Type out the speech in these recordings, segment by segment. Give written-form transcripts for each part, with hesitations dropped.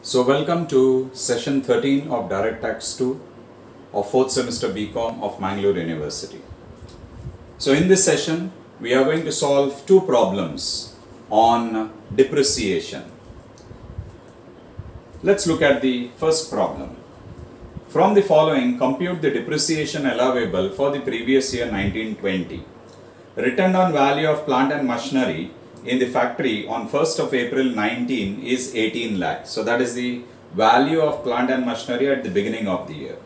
So welcome to session 13 of Direct Tax 2 of 4th semester BCom of Mangalore University. So in this session we are going to solve two problems on depreciation. Let's look at the first problem. From the following, compute the depreciation allowable for the previous year 1920. Return on value of plant and machinery in the factory on 1st of April 19 is 18 lakh. So that is the value of plant and machinery at the beginning of the year.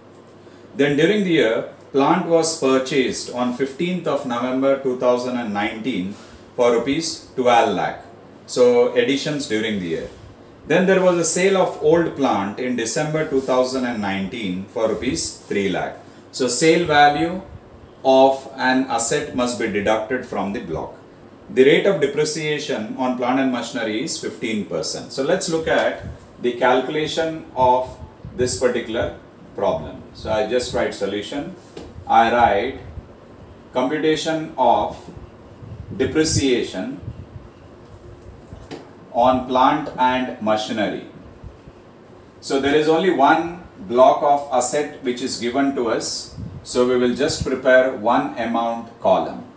Then during the year, plant was purchased on 15th of November 2019 for rupees 12 lakh. So additions during the year. Then there was a sale of old plant in December 2019 for rupees 3 lakh. So sale value of an asset must be deducted from the block. The rate of depreciation on plant and machinery is 15%. So let's look at the calculation of this particular problem. So I just write solution. I write computation of depreciation on plant and machinery. So there is only one block of asset which is given to us. So we will just prepare one amount column.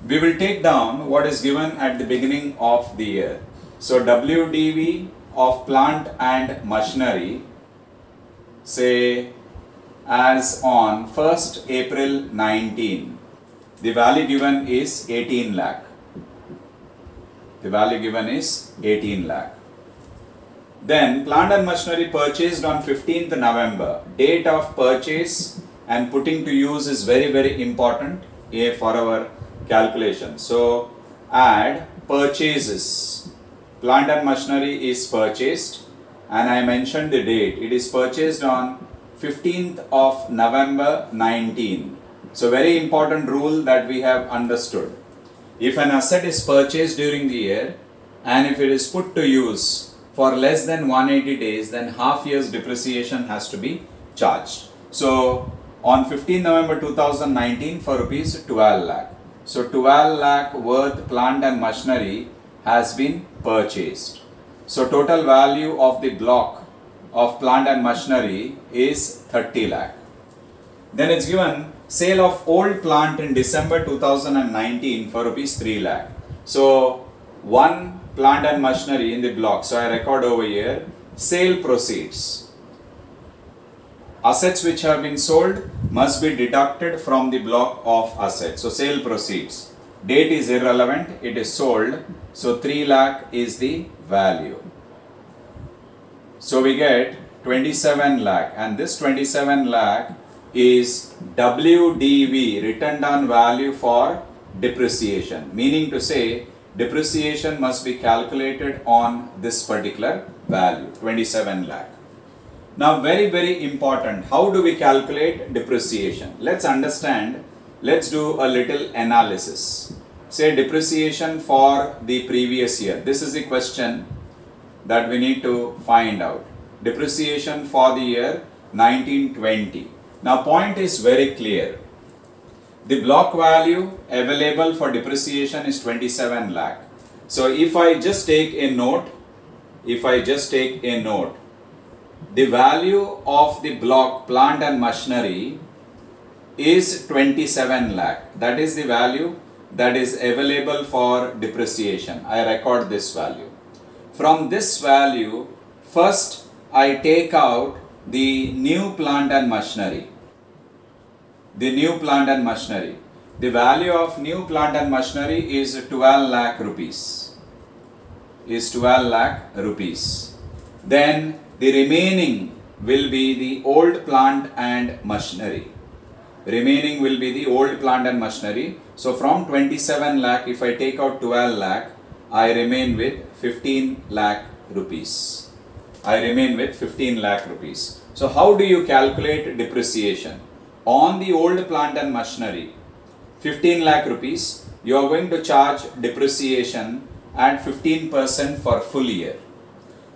We will take down what is given at the beginning of the year. So WDV of plant and machinery, say as on 1st April 19, the value given is 18 lakh. The value given is 18 lakh. Then plant and machinery purchased on 15th November. Date of purchase and putting to use is very important for our calculation. So add purchases. Plant and machinery is purchased and I mentioned the date. It is purchased on 15th of November 19. So very important rule that we have understood. If an asset is purchased during the year and if it is put to use for less than 180 days, then half year's depreciation has to be charged. So on 15 November 2019 for rupees 12 lakh. So 12 lakh worth plant and machinery has been purchased. So total value of the block of plant and machinery is 30 lakh. Then it's given sale of old plant in December 2019 for rupees 3 lakh. So one plant and machinery in the block. So I record over here sale proceeds. Assets which have been sold must be deducted from the block of assets. So sale proceeds. Date is irrelevant. It is sold. So 3 lakh is the value. So we get 27 lakh and this 27 lakh is WDV, written down value for depreciation. Meaning to say depreciation must be calculated on this particular value, 27 lakh. Now very important, how do we calculate depreciation? Let's understand, let's do a little analysis. Say depreciation for the previous year. This is the question that we need to find out. Depreciation for the year 1920. Now point is very clear. The block value available for depreciation is 27 lakh. So if I just take a note, the value of the block plant and machinery is 27 lakh. That is the value that is available for depreciation. I record this value. From this value, first I take out the new plant and machinery. The new plant and machinery. The value of new plant and machinery is 12 lakh rupees. Then the remaining will be the old plant and machinery. So from 27 lakh, if I take out 12 lakh, I remain with 15 lakh rupees. So how do you calculate depreciation? On the old plant and machinery, 15 lakh rupees, you are going to charge depreciation at 15% for full year.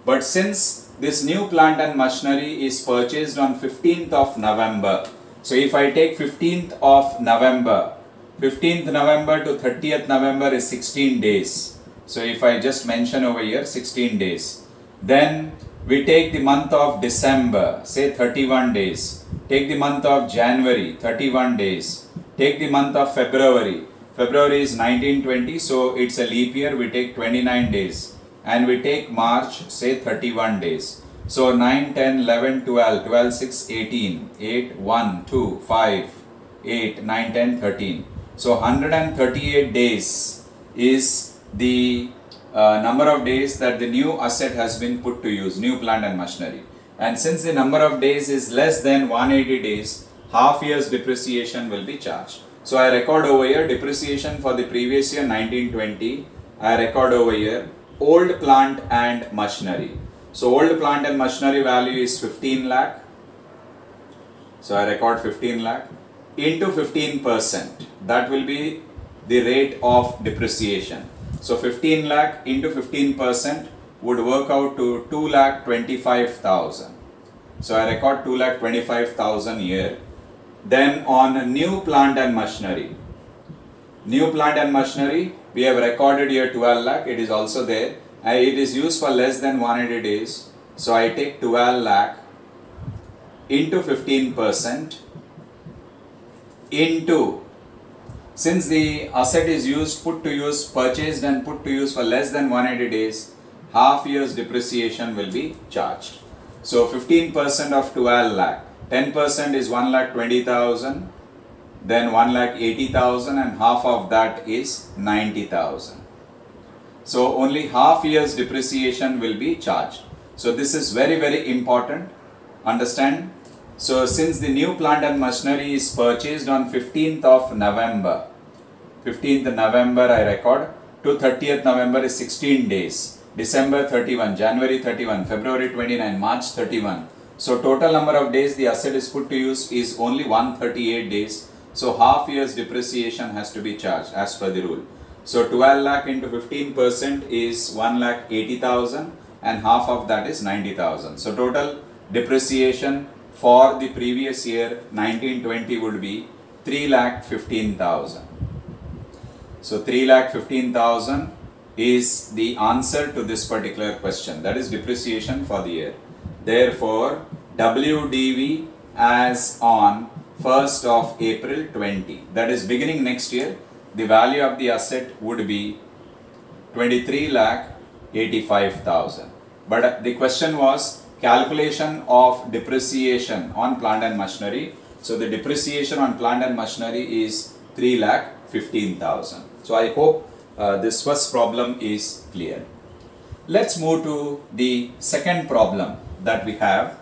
But since this new plant and machinery is purchased on 15th of November. So if I take 15th of November, 15th November to 30th November is 16 days. So if I just mention over here 16 days. Then We take the month of December, say 31 days. Take the month of January, 31 days. Take the month of February. February is 1920, so it's a leap year. We take 29 days. And we take March, say 31 days. So 9, 10, 11, 12, 12, 6, 18, 8, 1, 2, 5, 8, 9, 10, 13. So 138 days is the number of days that the new asset has been put to use, new plant and machinery. And since the number of days is less than 180 days, half year's depreciation will be charged. So I record over here depreciation for the previous year 1920. I record over here old plant and machinery. So old plant and machinery value is 15 lakh. So I record 15 lakh into 15%. That will be the rate of depreciation. So 15 lakh into 15% would work out to 2,25,000. So I record 2,25,000 here. Then on new plant and machinery. New plant and machinery, we have recorded here 12 lakh. It is also there. It is used for less than 180 days. So I take 12 lakh into 15% into, since the asset is used, put to use, purchased and put to use for less than 180 days, half year's depreciation will be charged. So 15% of 12 lakh, 10% is 1,20,000, then 1,80,000 and half of that is 90,000. So only half year's depreciation will be charged. So this is very, very important. Understand? So since the new plant and machinery is purchased on 15th of November, 15th November I record, to 30th November is 16 days. December 31, January 31, February 29, March 31. So total number of days the asset is put to use is only 138 days. So half year's depreciation has to be charged as per the rule. So 12 lakh into 15% is 1,80,000 and half of that is 90,000. So total depreciation for the previous year 1920 would be 3,15,000. So 3,15,000 is the answer to this particular question. That is depreciation for the year. Therefore, WDV as on 1st of April 20. That is beginning next year. The value of the asset would be 23,85,000. But the question was calculation of depreciation on plant and machinery. So the depreciation on plant and machinery is 3,15,000. So I hope this first problem is clear. Let's move to the second problem that we have.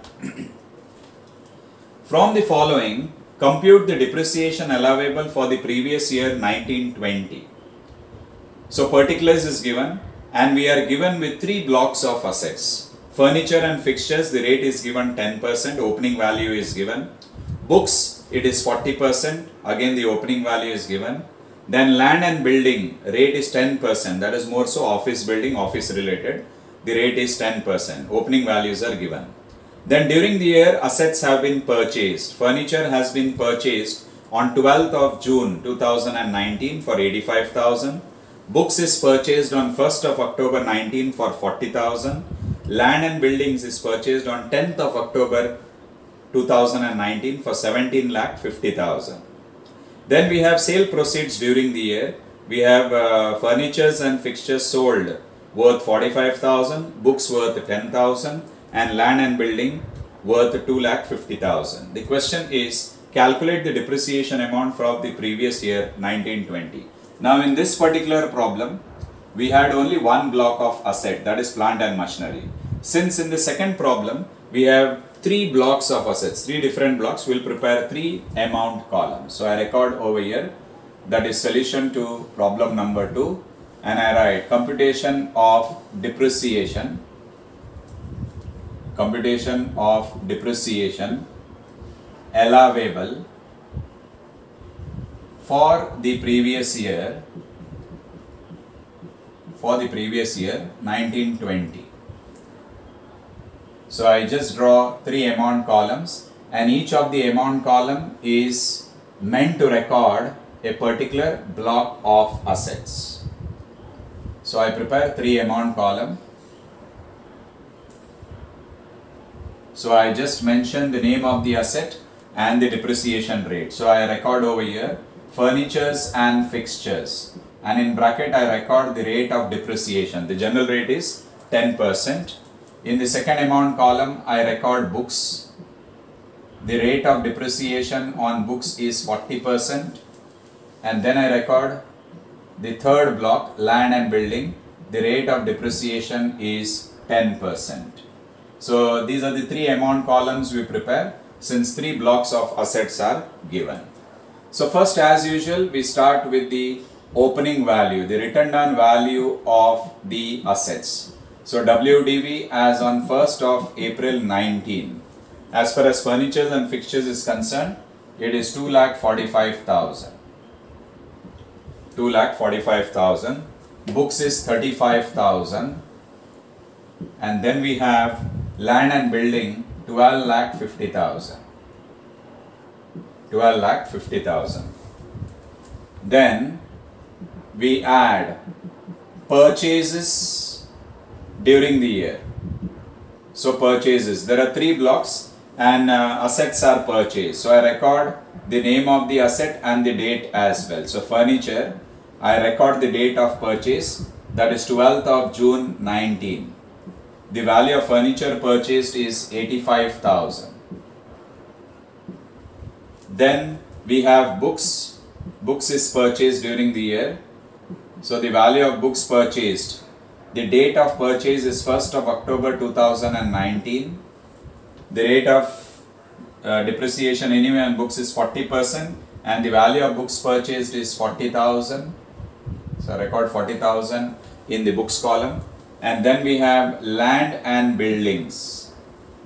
From the following, compute the depreciation allowable for the previous year 1920. So particulars is given and we are given with 3 blocks of assets. Furniture and fixtures, the rate is given 10%, opening value is given. Books, it is 40%, again the opening value is given. Then land and building, rate is 10%, that is more so office building, office related. The rate is 10%, opening values are given. Then during the year, assets have been purchased. Furniture has been purchased on 12th of June 2019 for 85,000. Books is purchased on 1st of October 19 for 40,000. Land and buildings is purchased on 10th of October 2019 for 17,50,000. Then we have sale proceeds during the year. We have furnitures and fixtures sold worth 45,000, books worth 10,000 and land and building worth 2,50,000. The question is calculate the depreciation amount from the previous year 1920. Now in this particular problem, we had only one block of asset, that is plant and machinery. Since in the second problem, we have 3 blocks of assets, 3 different blocks, we will prepare 3 amount columns. So I record over here, that is solution to problem number 2, and I write computation of depreciation allowable for the previous year 1920. So I just draw 3 amount columns and each of the amount column is meant to record a particular block of assets. So I prepare 3 amount column So I just mentioned the name of the asset and the depreciation rate. So I record over here furnitures and fixtures, and in bracket I record the rate of depreciation. The general rate is 10%. In the second amount column I record books. The rate of depreciation on books is 40%. And then I record the third block, land and building. The rate of depreciation is 10%. So these are the three amount columns we prepare since three blocks of assets are given. So first, as usual, we start with the opening value, the written down value of the assets. So WDV as on 1st of April 19. As far as furnitures and fixtures is concerned, it is 2,45,000. 2,45,000. Books is 35,000. And then we have land and building 12,50,000. 12,50,000. Then we add purchases during the year. So purchases, there are three blocks and assets are purchased. So I record the name of the asset and the date as well. So furniture, I record the date of purchase, that is 12th of June 19. The value of furniture purchased is 85,000. Then we have books. Books is purchased during the year. So the value of books purchased, the date of purchase is 1st of October 2019. The rate of depreciation anyway on books is 40%, and the value of books purchased is 40,000. So I record 40,000 in the books column. And then we have land and buildings.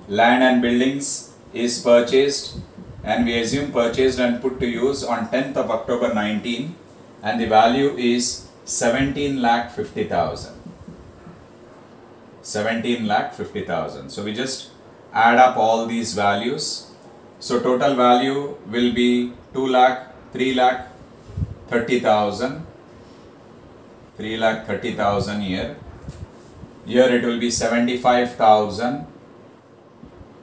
Land and buildings is purchased, and we assume purchased and put to use on 10th of October 19, and the value is 17,50,000. 17,50,000. So we just add up all these values. So total value will be 3,30,000. 3,30,000 here. Here it will be 75,000,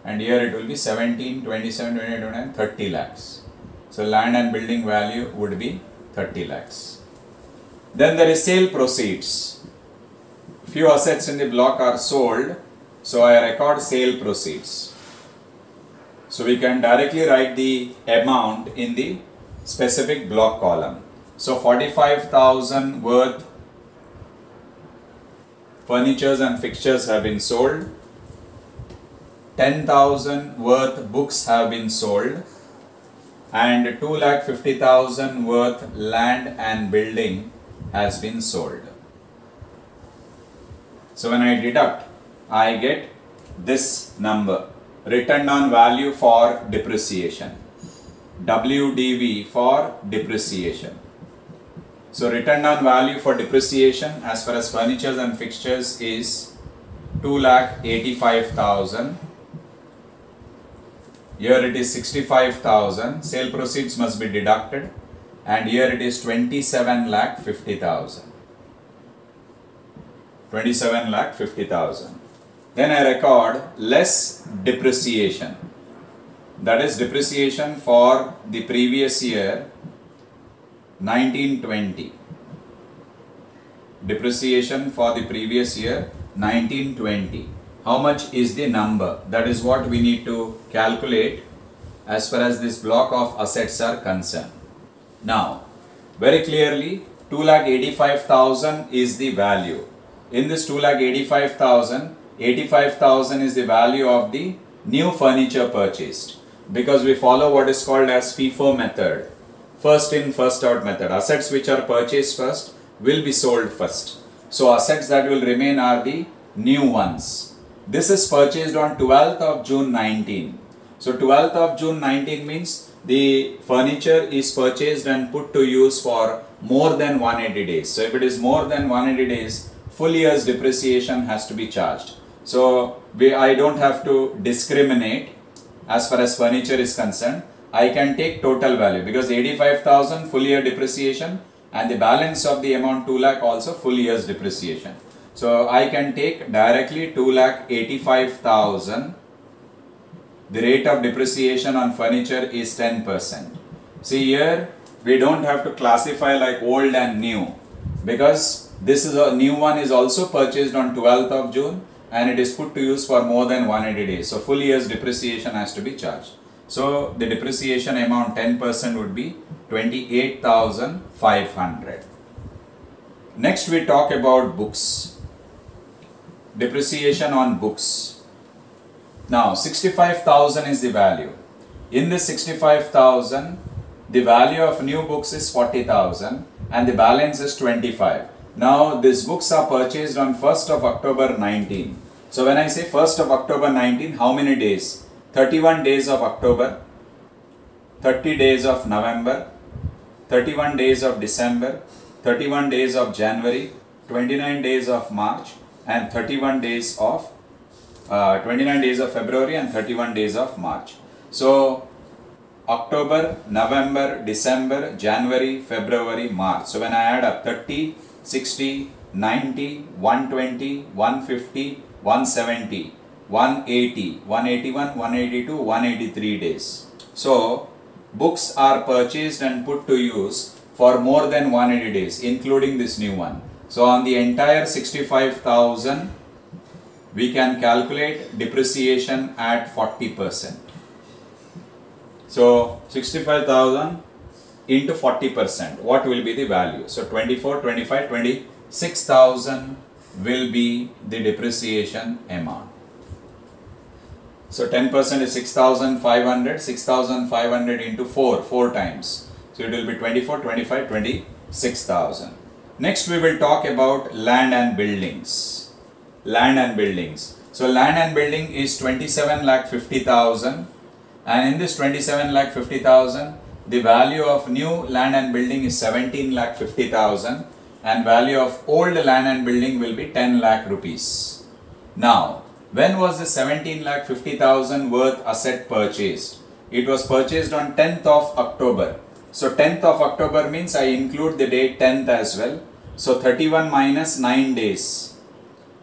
and here it will be 17, 27, 28, 29, 30 lakhs. So land and building value would be 30 lakhs. Then there is sale proceeds. Few assets in the block are sold, so I record sale proceeds. So we can directly write the amount in the specific block column. So 45,000 worth furnitures and fixtures have been sold. 10,000 worth books have been sold, and 2,50,000 worth land and building has been sold. So when I deduct, I get this number, written down value for depreciation, WDV for depreciation. So written down value for depreciation as far as furnitures and fixtures is 2,85,000. Here it is 65,000. Sale proceeds must be deducted, and here it is 27,50,000. 27,50,000. Then I record less depreciation. That is depreciation for the previous year 1920. Depreciation for the previous year 1920. How much is the number? That is what we need to calculate as far as this block of assets are concerned. Now, very clearly 2,85,000 is the value. In this 2,85,000, 85,000 is the value of the new furniture purchased, because we follow what is called as FIFO method. First in, first out method. Assets which are purchased first will be sold first. So assets that will remain are the new ones. This is purchased on 12th of June 19. So 12th of June 19 means the furniture is purchased and put to use for more than 180 days. So if it is more than 180 days, full year's depreciation has to be charged. So I don't have to discriminate as far as furniture is concerned. I can take total value, because 85,000 full year depreciation and the balance of the amount 2 lakh also full year's depreciation. So I can take directly 2,85,000 the rate of depreciation on furniture is 10%. See here, we don't have to classify like old and new, because this is a new one is also purchased on 12th of June and it is put to use for more than 180 days. So full year's depreciation has to be charged. So the depreciation amount 10% would be 28,500. Next we talk about books. Depreciation on books. Now 65,000 is the value. In this 65,000, the value of new books is 40,000 and the balance is 25. Now these books are purchased on 1st of October 19. So when I say 1st of October 19, how many days? 31 days of October, 30 days of November, 31 days of December, 31 days of January, 29 days of March and 31 days of 29 days of February and 31 days of March. So October, November, December, January, February, March. So when I add up 30, 60, 90, 120, 150, 170, 180, 181, 182, 183 days. So books are purchased and put to use for more than 180 days, including this new one. So on the entire 65,000, we can calculate depreciation at 40%. So 65,000 into 40%, what will be the value? So 24, 25, 26,000 will be the depreciation amount. So 10% is 6,500, 6,500 into 4 times. So it will be 24, 25, 26,000. Next we will talk about land and buildings. Land and buildings. So land and building is 27,50,000, and in this 27,50,000, the value of new land and building is 17,50,000 and value of old land and building will be 10 lakh rupees. Now, when was the 17,50,000 worth asset purchased? It was purchased on 10th of October. So 10th of October means I include the date 10th as well. So 31 minus 9 days.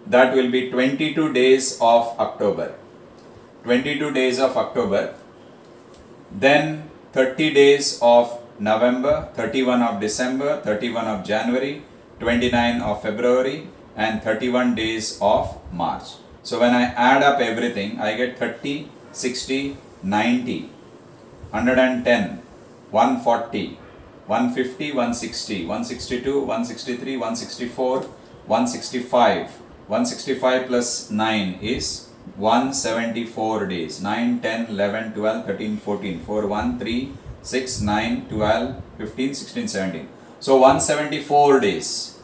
That will be 22 days of October. 22 days of October. Then 30 days of November, 31 of December, 31 of January, 29 of February and 31 days of March. So when I add up everything, I get 30, 60, 90, 110, 140, 150, 160, 162, 163, 164, 165. 165 plus 9 is 174 days. 9, 10, 11, 12, 13, 14. 4, 1, 3, 6, 9, 12, 15, 16, 17. So 174 days.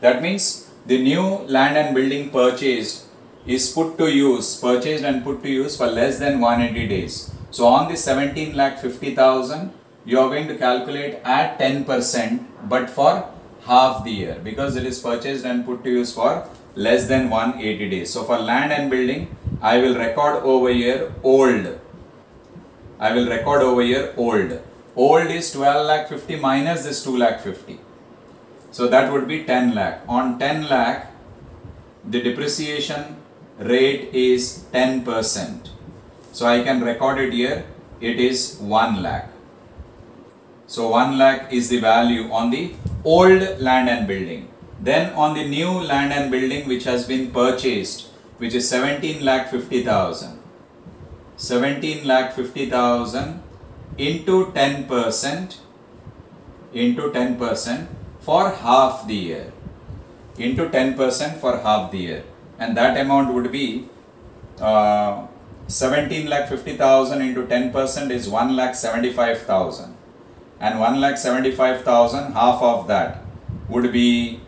That means the new land and building purchased is purchased and put to use for less than 180 days. So on the 17,50,000, you are going to calculate at 10% but for half the year, because it is purchased and put to use for less than 180 days. So for land and building, I will record over here old. I will record over here old. Old is 12,50,000 minus this 2,50,000. So that would be 10 lakh. On 10 lakh, the depreciation rate is 10%. So I can record it here. It is 1 lakh. So 1 lakh is the value on the old land and building. Then on the new land and building which has been purchased, which is 17,50,000. 17,50,000 into 10% for half the year. Into 10% for half the year. And that amount would be 17,50,000 into 10% is 1,75,000. And 1,75,000, half of that would be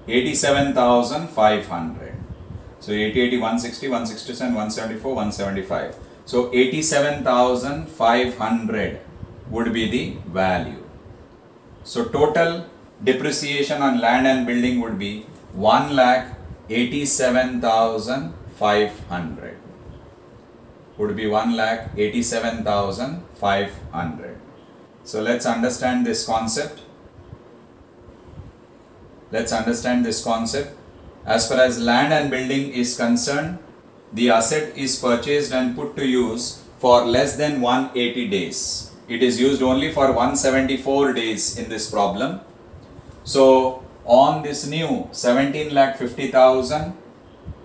87,500. So 80, 80, 160, 167, 174, 175. So 87,500 would be the value. So total depreciation on land and building would be 1,87,500. Would be 1,87,500. So let's understand this concept. Let's understand this concept. As far as land and building is concerned, the asset is purchased and put to use for less than 180 days. It is used only for 174 days in this problem. So on this new 17,50,000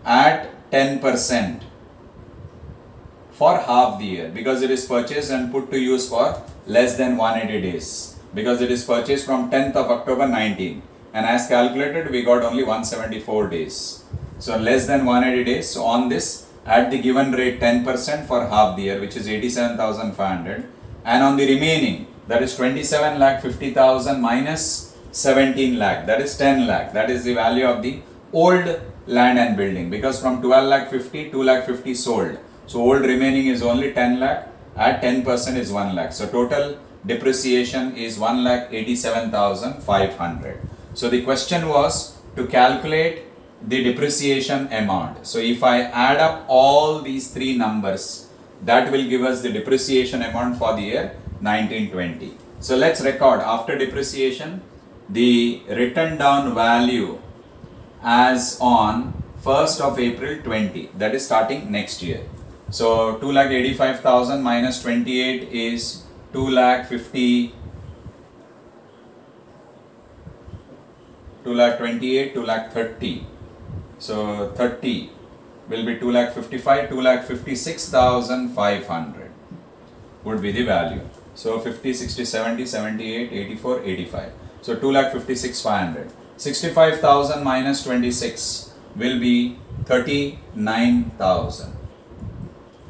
at 10% for half the year, because it is purchased and put to use for less than 180 days, because it is purchased from 10th of October 19, and as calculated we got only 174 days. So less than 180 days. So on this, at the given rate 10% for half the year, which is 87,500, and on the remaining, that is 27,50,000 minus 17 lakh, that is 10 lakh, that is the value of the old land and building, because from 12,50,000 2,50,000 sold, so old remaining is only 10 lakh, at 10% is 1 lakh, so total depreciation is 1,87,500. So the question was to calculate the depreciation amount. So if I add up all these three numbers, that will give us the depreciation amount for the year 1920. So let's record after depreciation the written down value as on 1st of April 20, that is starting next year. So 2,85,000 minus 28 is 2,50,000, 2,28,000, 2,30,000. So 30 will be 2,55,000, 2,56,500 would be the value. So 50, 60, 70, 78, 84, 85. So 2,56,500. 65,000 minus 26 will be 39,000.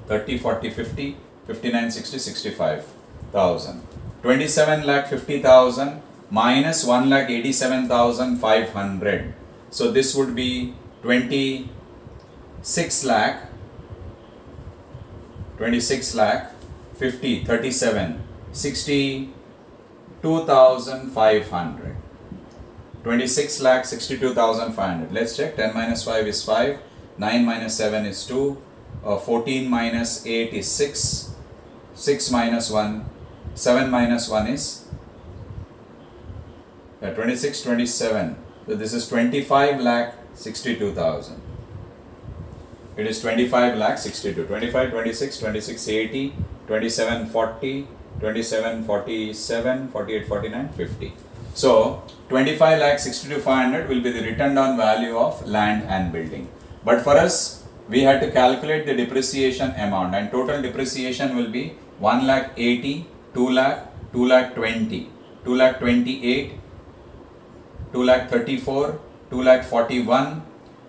30, 40, 50, 59, 60, 65,000. 27,50,000 minus 1,87,500. So this would be 26 lakh 50, 37, 62,500. 26 lakh 62,500. Let's check. 10 minus 5 is 5, 9 minus 7 is 2, 14 minus 8 is 6, 6 minus 1, 7 minus 1 is 26, 27. So this is 25 lakh 62,000. It is 25 lakh 62. 25, 26, 26, 80, 27, 40, 27, 47, 48, 49, 50. So 25 lakh 62,500 will be the written down value of land and building. But for us, we had to calculate the depreciation amount, and total depreciation will be 1 lakh 80, 2 lakh, 2 lakh 20, 2 lakh 28, 2 lakh 34, 2 lakh 41,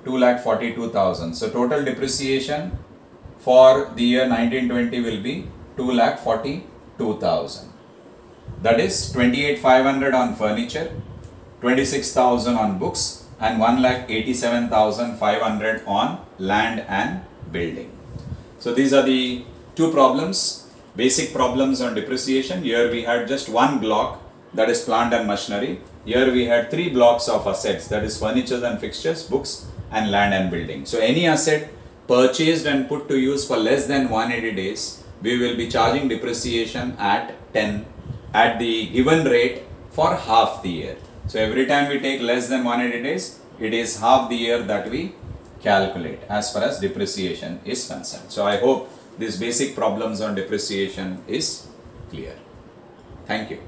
2 lakh 42,000. So total depreciation for the year 1920 will be 2 lakh 42,000. That is 28,500 on furniture, 26,000 on books, and 1,87,500 on land and building. So these are the two problems, basic problems on depreciation. Here we had just one block, that is plant and machinery. Here we had three blocks of assets, that is furniture and fixtures, books, and land and building. So any asset purchased and put to use for less than 180 days, we will be charging depreciation at 10 at the given rate for half the year. So every time we take less than 180 days, it is half the year that we calculate as far as depreciation is concerned. So I hope these basic problems on depreciation is clear. Thank you.